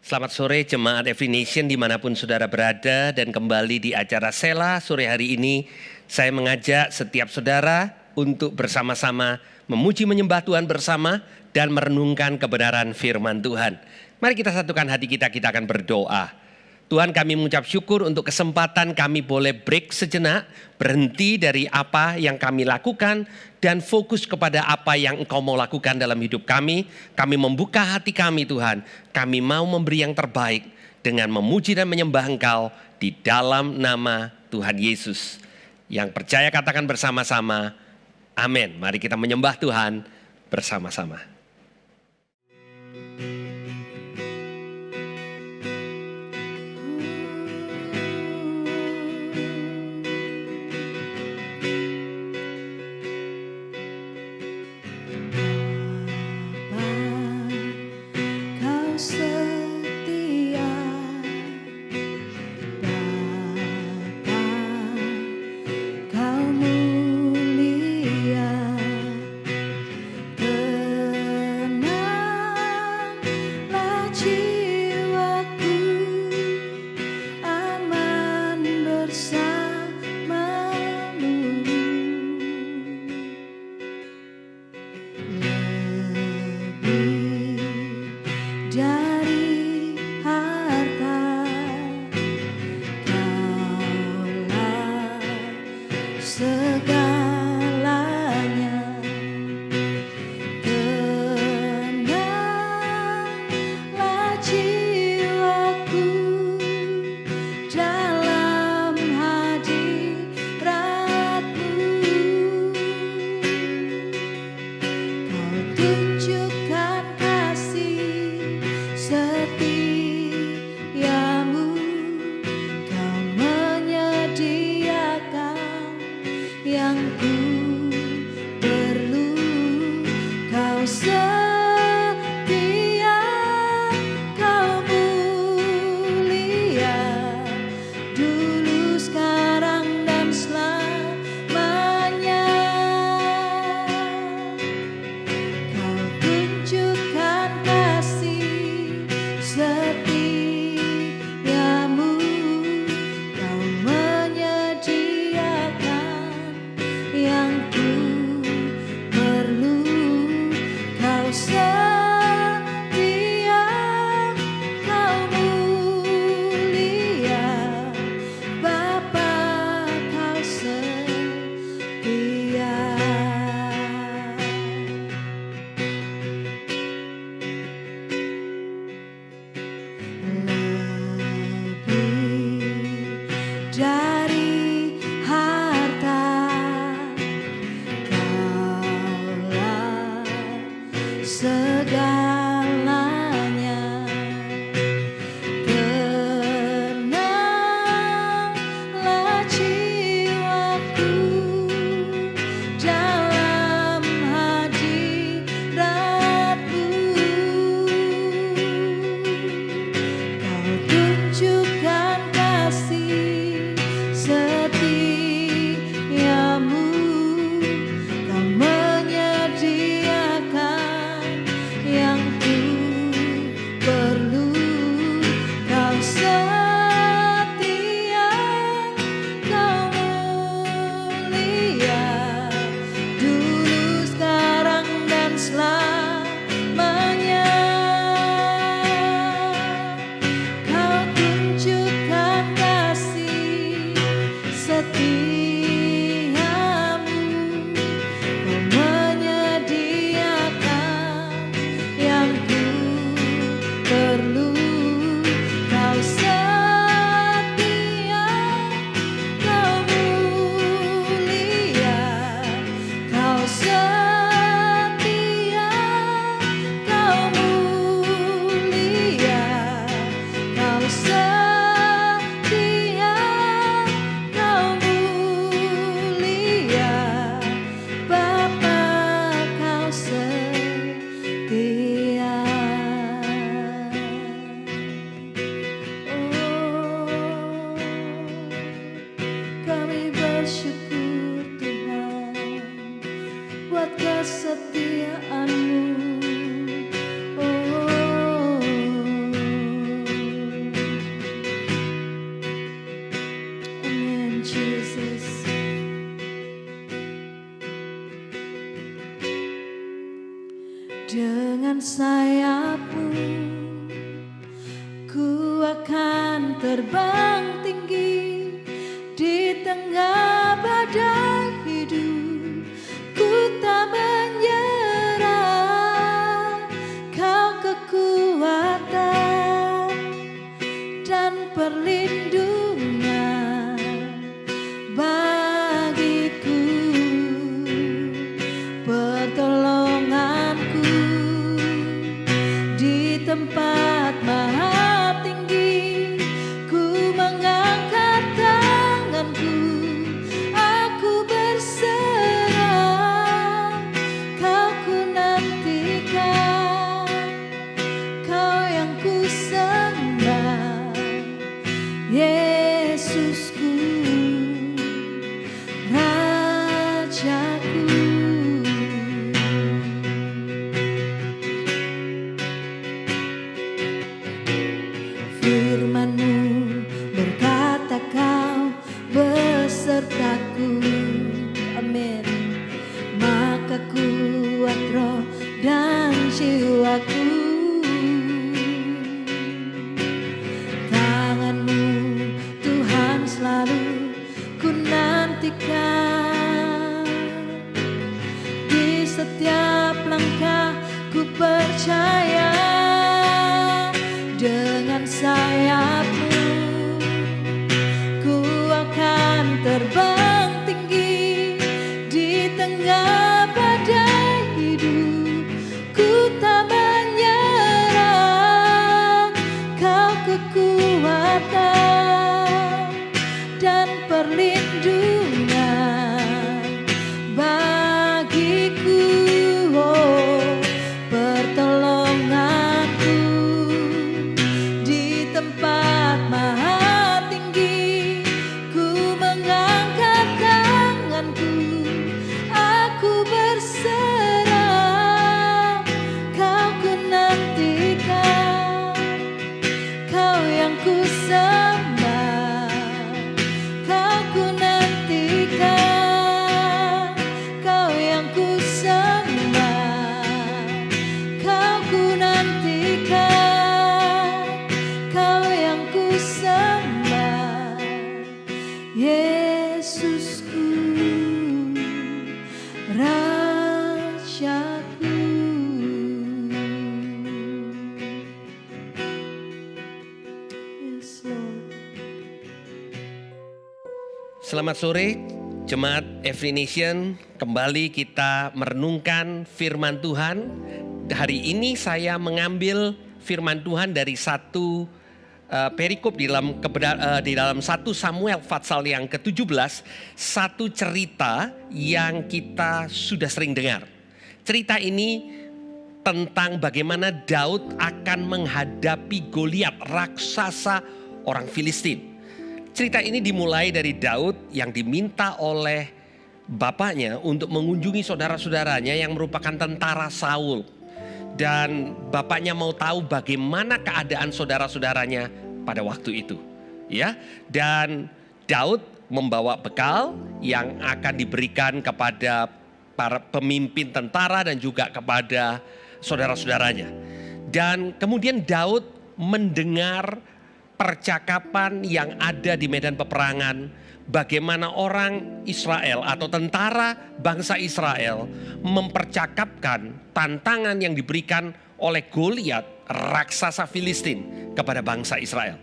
Selamat sore Jemaat Definition dimanapun saudara berada, dan kembali di acara Sela sore hari ini saya mengajak setiap saudara untuk bersama-sama memuji menyembah Tuhan bersama dan merenungkan kebenaran firman Tuhan. Mari kita satukan hati kita akan berdoa. Tuhan, kami mengucap syukur untuk kesempatan kami boleh break sejenak, berhenti dari apa yang kami lakukan dan fokus kepada apa yang Engkau mau lakukan dalam hidup kami. Kami membuka hati kami Tuhan, kami mau memberi yang terbaik dengan memuji dan menyembah Engkau di dalam nama Tuhan Yesus. Yang percaya katakan bersama-sama, amin. Mari kita menyembah Tuhan bersama-sama. terbang tinggi di tengah badai hidup. Ku tak menyerah, Kau kekuatan dan perlindungan bagiku, pertolonganku di tempat maha tinggi. Ku mengangkat tanganku, aku berserah, Kau ku nantikan, Kau yang ku sembah, Yesusku, Rajaku. Firman-Mu berkata Kau besertaku, amin. Maka kuat roh dan jiwaku. Tangan-Mu Tuhan selalu ku nantikan, di setiap langkah ku percaya. Dengan sayap-Mu ku akan terbang tinggi di tengah badai hidup. Ku tak menyerah, Kau kekuatan dan perlindungan bagiku, oh, pertolonganku di tempat maha tinggi. Ku mengangkat tanganku, aku berserah, Kau ku nantikan, Kau yang ku sembah, Kau ku nantikan, Kau yang ku sembah, Kau ku nantikan, Kau yang ku sembah, Yesusku, Rajaku. Yes, Lord. Selamat sore, Jemaat Every Nation. Kembali kita merenungkan firman Tuhan. Hari ini saya mengambil firman Tuhan dari satu perikop di dalam 1 Samuel pasal yang ke-17, satu cerita yang kita sudah sering dengar. Cerita ini tentang bagaimana Daud akan menghadapi Goliat, raksasa orang Filistin. Cerita ini dimulai dari Daud yang diminta oleh bapaknya untuk mengunjungi saudara-saudaranya yang merupakan tentara Saul. Dan bapaknya mau tahu bagaimana keadaan saudara-saudaranya pada waktu itu. Ya, dan Daud membawa bekal yang akan diberikan kepada para pemimpin tentara dan juga kepada saudara-saudaranya. Dan kemudian Daud mendengar percakapan yang ada di medan peperangan, bagaimana orang Israel atau tentara bangsa Israel mempercakapkan tantangan yang diberikan oleh Goliat, raksasa Filistin, kepada bangsa Israel.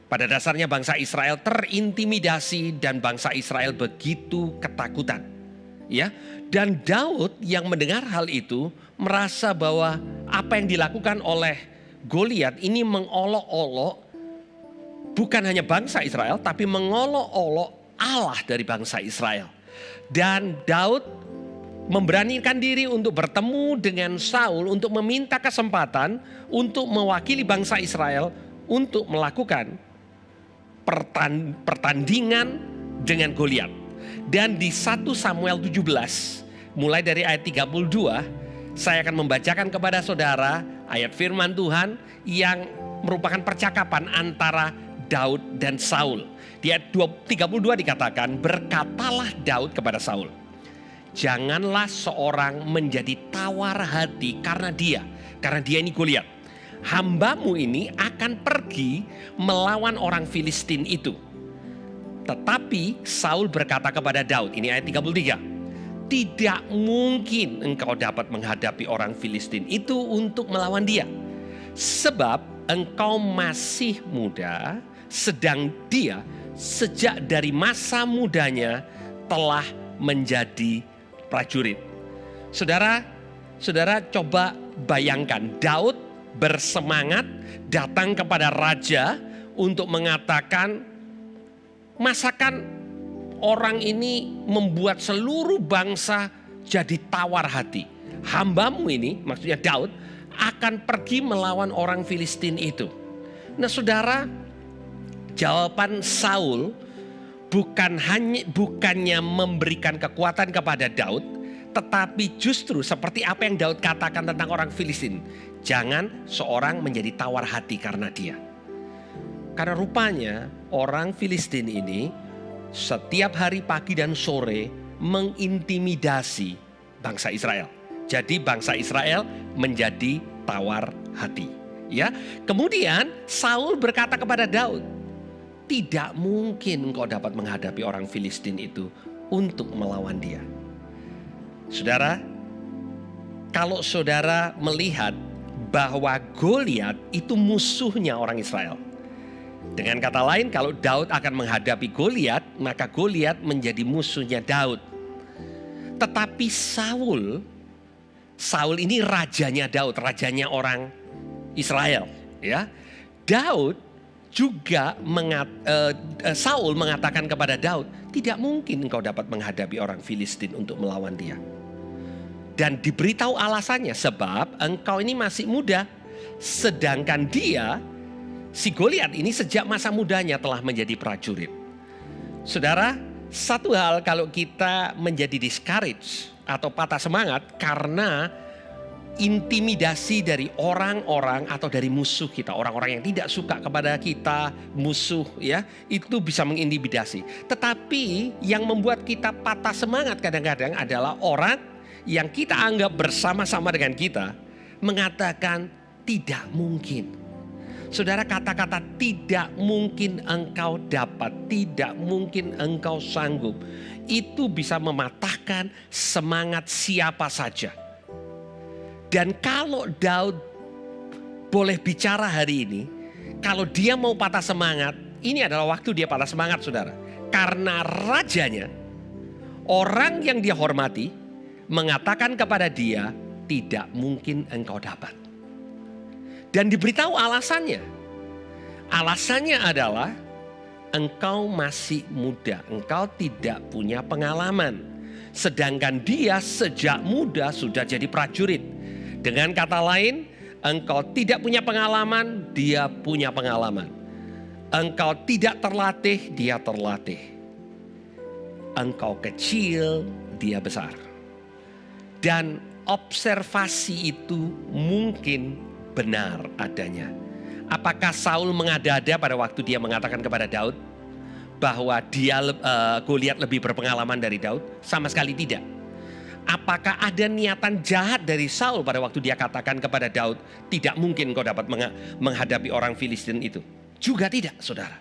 Pada dasarnya bangsa Israel terintimidasi dan bangsa Israel begitu ketakutan. Ya, dan Daud yang mendengar hal itu merasa bahwa apa yang dilakukan oleh Goliat ini mengolok-olok bukan hanya bangsa Israel, tapi mengolok-olok Allah dari bangsa Israel. Dan Daud memberanikan diri untuk bertemu dengan Saul untuk meminta kesempatan untuk mewakili bangsa Israel untuk melakukan pertandingan dengan Goliat. Dan di 1 Samuel 17, mulai dari ayat 32, saya akan membacakan kepada saudara ayat firman Tuhan yang merupakan percakapan antara Daud dan Saul. Di ayat 32 dikatakan, berkatalah Daud kepada Saul, janganlah seorang menjadi tawar hati karena dia ini Goliat. hambamu ini akan pergi melawan orang Filistin itu. Tetapi Saul berkata kepada Daud, ini ayat 33, tidak mungkin engkau dapat menghadapi orang Filistin itu untuk melawan dia. Sebab engkau masih muda, sedang dia sejak dari masa mudanya telah menjadi prajurit. Saudara coba bayangkan, Daud bersemangat datang kepada raja untuk mengatakan, masakan orang ini membuat seluruh bangsa jadi tawar hati. Hambamu ini, maksudnya Daud, akan pergi melawan orang Filistin itu. Nah saudara, jawaban Saul bukannya memberikan kekuatan kepada Daud, tetapi justru seperti apa yang Daud katakan tentang orang Filistin. Jangan seorang menjadi tawar hati karena dia. Karena rupanya orang Filistin ini setiap hari pagi dan sore mengintimidasi bangsa Israel. Jadi bangsa Israel menjadi tawar hati. Ya, kemudian Saul berkata kepada Daud, tidak mungkin engkau dapat menghadapi orang Filistin itu untuk melawan dia. Saudara, kalau saudara melihat bahwa Goliat itu musuhnya orang Israel. Dengan kata lain, kalau Daud akan menghadapi Goliat, maka Goliat menjadi musuhnya Daud. Tetapi Saul ini rajanya Daud, rajanya orang Israel, ya. Daud juga Saul mengatakan kepada Daud, tidak mungkin engkau dapat menghadapi orang Filistin untuk melawan dia. Dan diberitahu alasannya, sebab engkau ini masih muda, sedangkan dia, si Goliat ini sejak masa mudanya telah menjadi prajurit. Saudara, satu hal kalau kita menjadi discouraged atau patah semangat karena intimidasi dari orang-orang atau dari musuh kita, orang-orang yang tidak suka kepada kita, musuh ya, itu bisa mengintimidasi. Tetapi yang membuat kita patah semangat kadang-kadang adalah orang yang kita anggap bersama-sama dengan kita mengatakan tidak mungkin. Saudara, kata-kata tidak mungkin engkau dapat, tidak mungkin engkau sanggup, itu bisa mematahkan semangat siapa saja. Dan kalau Daud boleh bicara hari ini, kalau dia mau patah semangat, ini adalah waktu dia patah semangat, saudara. Karena rajanya, orang yang dia hormati, mengatakan kepada dia, tidak mungkin engkau dapat. Dan diberitahu alasannya. Alasannya adalah engkau masih muda, engkau tidak punya pengalaman. Sedangkan dia sejak muda sudah jadi prajurit. Dengan kata lain, engkau tidak punya pengalaman, dia punya pengalaman. Engkau tidak terlatih, dia terlatih. Engkau kecil, dia besar. Dan observasi itu mungkin benar adanya. Apakah Saul mengada-ada pada waktu dia mengatakan kepada Daud bahwa Goliat lebih berpengalaman dari Daud? Sama sekali tidak. Apakah ada niatan jahat dari Saul pada waktu dia katakan kepada Daud, tidak mungkin kau dapat menghadapi orang Filistin itu? Juga tidak, saudara.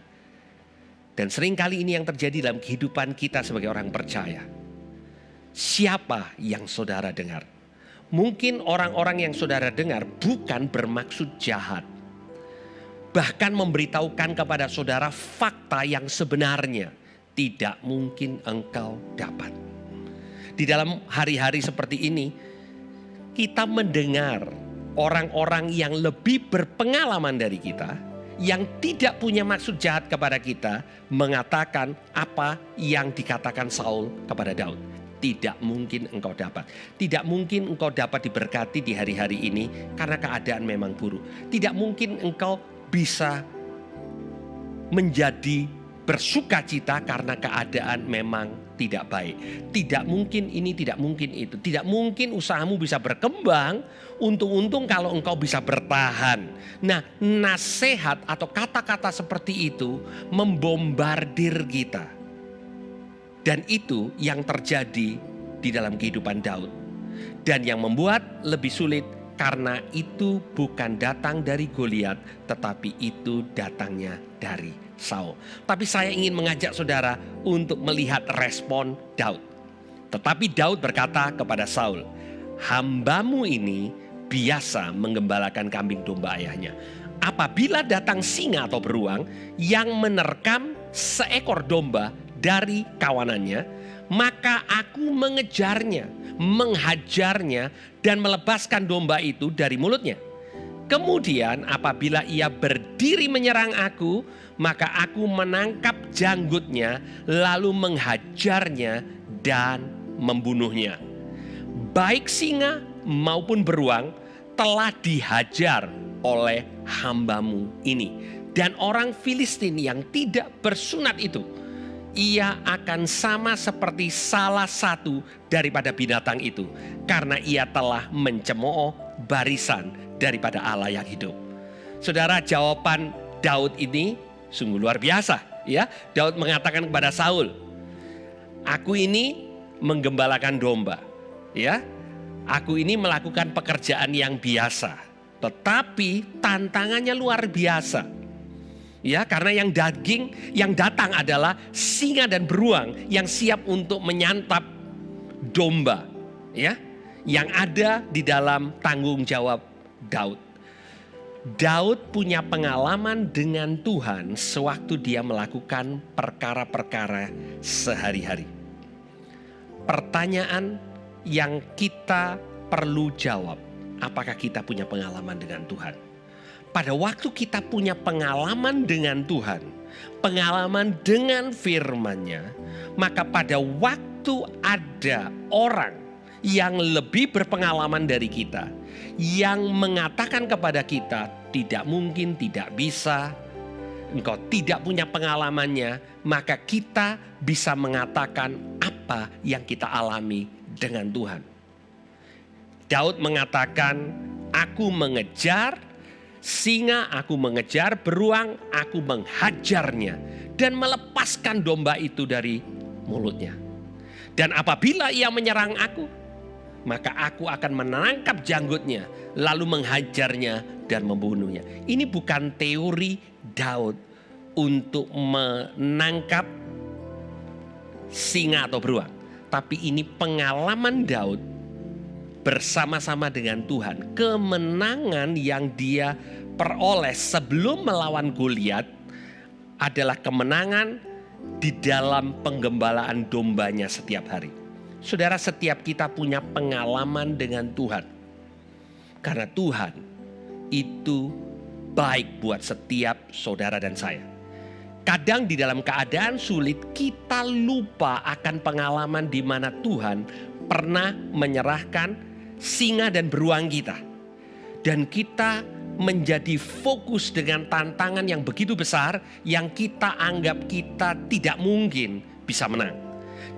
Dan seringkali ini yang terjadi dalam kehidupan kita sebagai orang percaya. Siapa yang saudara dengar? Mungkin orang-orang yang saudara dengar bukan bermaksud jahat. Bahkan memberitahukan kepada saudara fakta yang sebenarnya. Tidak mungkin engkau dapat. Di dalam hari-hari seperti ini, kita mendengar orang-orang yang lebih berpengalaman dari kita, yang tidak punya maksud jahat kepada kita, mengatakan apa yang dikatakan Saul kepada Daud. Tidak mungkin engkau dapat. Tidak mungkin engkau dapat diberkati di hari-hari ini karena keadaan memang buruk. Tidak mungkin engkau bisa menjadi bersukacita karena keadaan memang tidak baik. Tidak mungkin ini, tidak mungkin itu. Tidak mungkin usahamu bisa berkembang. Untung-untung kalau engkau bisa bertahan. Nah, nasihat atau kata-kata seperti itu membombardir kita. Dan itu yang terjadi di dalam kehidupan Daud. Dan yang membuat lebih sulit karena itu bukan datang dari Goliat, tetapi itu datangnya dari Saul. Tapi saya ingin mengajak saudara untuk melihat respon Daud. Tetapi Daud berkata kepada Saul, "Hambamu ini biasa menggembalakan kambing domba ayahnya. Apabila datang singa atau beruang yang menerkam seekor domba dari kawanannya, maka aku mengejarnya, menghajarnya, dan melepaskan domba itu dari mulutnya. Kemudian apabila ia berdiri menyerang aku, maka aku menangkap janggutnya, lalu menghajarnya dan membunuhnya. Baik singa maupun beruang telah dihajar oleh hambamu ini. Dan orang Filistin yang tidak bersunat itu, ia akan sama seperti salah satu daripada binatang itu, karena ia telah mencemooh barisan daripada Allah yang hidup." Saudara, jawaban Daud ini sungguh luar biasa, ya. Daud mengatakan kepada Saul, "Aku ini menggembalakan domba, ya. Aku ini melakukan pekerjaan yang biasa, tetapi tantangannya luar biasa." Ya, karena yang datang adalah singa dan beruang yang siap untuk menyantap domba, ya, yang ada di dalam tanggung jawab Daud. Daud punya pengalaman dengan Tuhan sewaktu dia melakukan perkara-perkara sehari-hari. Pertanyaan yang kita perlu jawab, apakah kita punya pengalaman dengan Tuhan? Pada waktu kita punya pengalaman dengan Tuhan, pengalaman dengan firman-Nya, maka pada waktu ada orang yang lebih berpengalaman dari kita, yang mengatakan kepada kita, "Tidak mungkin, tidak bisa, engkau tidak punya pengalamannya," maka kita bisa mengatakan apa yang kita alami dengan Tuhan. Daud mengatakan, "Aku mengejar singa, aku mengejar beruang, aku menghajarnya dan melepaskan domba itu dari mulutnya. Dan apabila ia menyerang aku, maka aku akan menangkap janggutnya, lalu menghajarnya dan membunuhnya." Ini bukan teori Daud untuk menangkap singa atau beruang, tapi ini pengalaman Daud bersama-sama dengan Tuhan. Kemenangan yang dia peroleh sebelum melawan Goliat adalah kemenangan di dalam penggembalaan dombanya setiap hari. Saudara, setiap kita punya pengalaman dengan Tuhan, karena Tuhan itu baik buat setiap saudara dan saya. Kadang di dalam keadaan sulit kita lupa akan pengalaman di mana Tuhan pernah menyerahkan singa dan beruang kita. Dan kita menjadi fokus dengan tantangan yang begitu besar yang kita anggap kita tidak mungkin bisa menang.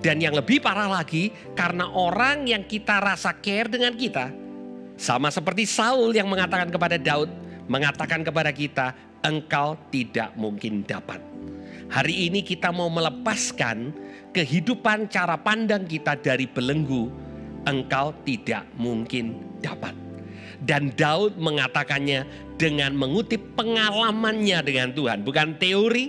Dan yang lebih parah lagi, karena orang yang kita rasa care dengan kita, sama seperti Saul yang mengatakan kepada Daud, mengatakan kepada kita, "Engkau tidak mungkin dapat." Hari ini kita mau melepaskan kehidupan cara pandang kita dari belenggu, "Engkau tidak mungkin dapat." Dan Daud mengatakannya dengan mengutip pengalamannya dengan Tuhan. Bukan teori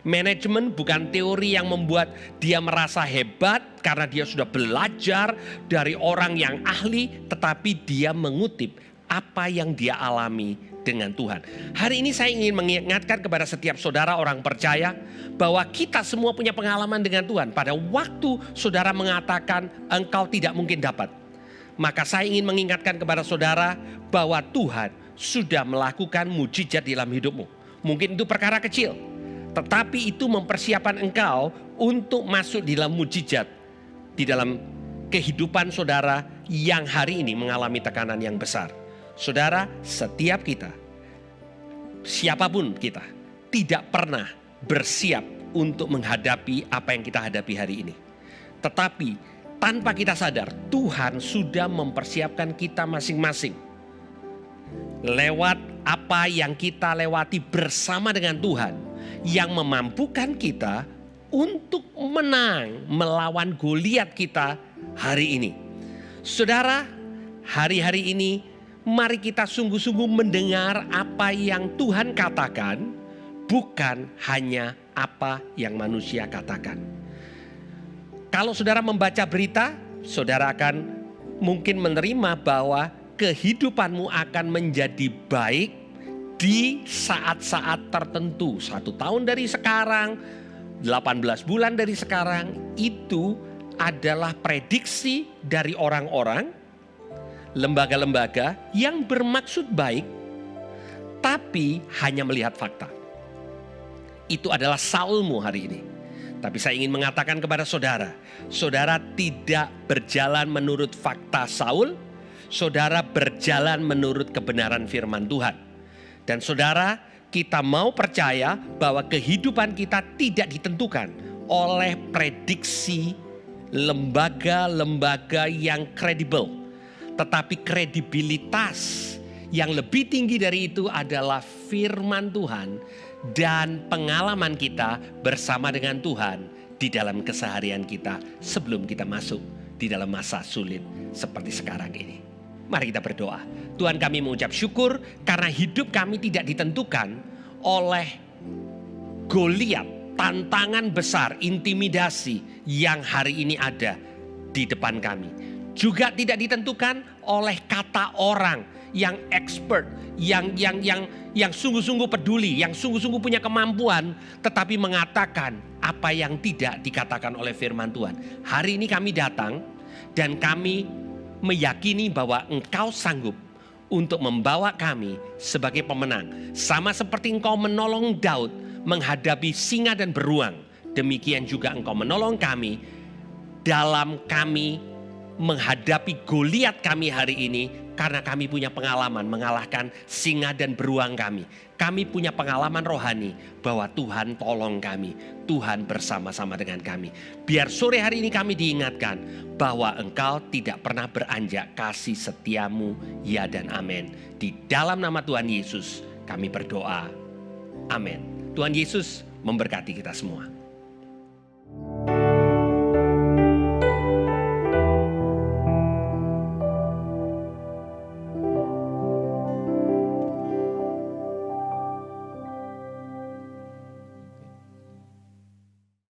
manajemen, bukan teori yang membuat dia merasa hebat karena dia sudah belajar dari orang yang ahli. Tetapi dia mengutip apa yang dia alami dengan Tuhan. Hari ini saya ingin mengingatkan kepada setiap saudara orang percaya bahwa kita semua punya pengalaman dengan Tuhan. Pada waktu saudara mengatakan engkau tidak mungkin dapat, maka saya ingin mengingatkan kepada saudara bahwa Tuhan sudah melakukan mujizat dalam hidupmu. Mungkin itu perkara kecil, tetapi itu mempersiapkan engkau untuk masuk di dalam mujizat di dalam kehidupan saudara yang hari ini mengalami tekanan yang besar. Saudara, setiap kita, siapapun kita, tidak pernah bersiap untuk menghadapi apa yang kita hadapi hari ini. Tetapi tanpa kita sadar, Tuhan sudah mempersiapkan kita masing-masing. Lewat apa yang kita lewati bersama dengan Tuhan, yang memampukan kita untuk menang melawan Goliat kita hari ini. Saudara, hari-hari ini mari kita sungguh-sungguh mendengar apa yang Tuhan katakan, bukan hanya apa yang manusia katakan. Kalau saudara membaca berita, saudara akan mungkin menerima bahwa kehidupanmu akan menjadi baik di saat-saat tertentu. 1 tahun dari sekarang, 18 bulan dari sekarang, itu adalah prediksi dari orang-orang, lembaga-lembaga yang bermaksud baik, tapi hanya melihat fakta. Itu adalah Saulmu hari ini. Tapi saya ingin mengatakan kepada saudara, saudara tidak berjalan menurut fakta Saul, saudara berjalan menurut kebenaran firman Tuhan. Dan saudara, kita mau percaya bahwa kehidupan kita tidak ditentukan oleh prediksi lembaga-lembaga yang kredibel. Tetapi kredibilitas yang lebih tinggi dari itu adalah firman Tuhan dan pengalaman kita bersama dengan Tuhan di dalam keseharian kita sebelum kita masuk di dalam masa sulit seperti sekarang ini. Mari kita berdoa. Tuhan, kami mengucap syukur karena hidup kami tidak ditentukan oleh Goliat, tantangan besar, intimidasi yang hari ini ada di depan kami. Juga tidak ditentukan oleh kata orang yang expert, yang sungguh-sungguh peduli, yang sungguh-sungguh punya kemampuan, tetapi mengatakan apa yang tidak dikatakan oleh firman Tuhan. Hari ini kami datang dan kami meyakini bahwa Engkau sanggup untuk membawa kami sebagai pemenang. Sama seperti Engkau menolong Daud menghadapi singa dan beruang, demikian juga Engkau menolong kami dalam kami menghadapi Goliat kami hari ini, karena kami punya pengalaman mengalahkan singa dan beruang kami. Kami punya pengalaman rohani bahwa Tuhan tolong kami, Tuhan bersama-sama dengan kami. Biar sore hari ini kami diingatkan bahwa Engkau tidak pernah beranjak, kasih setiamu ya dan amin. Di dalam nama Tuhan Yesus kami berdoa, amin. Tuhan Yesus memberkati kita semua.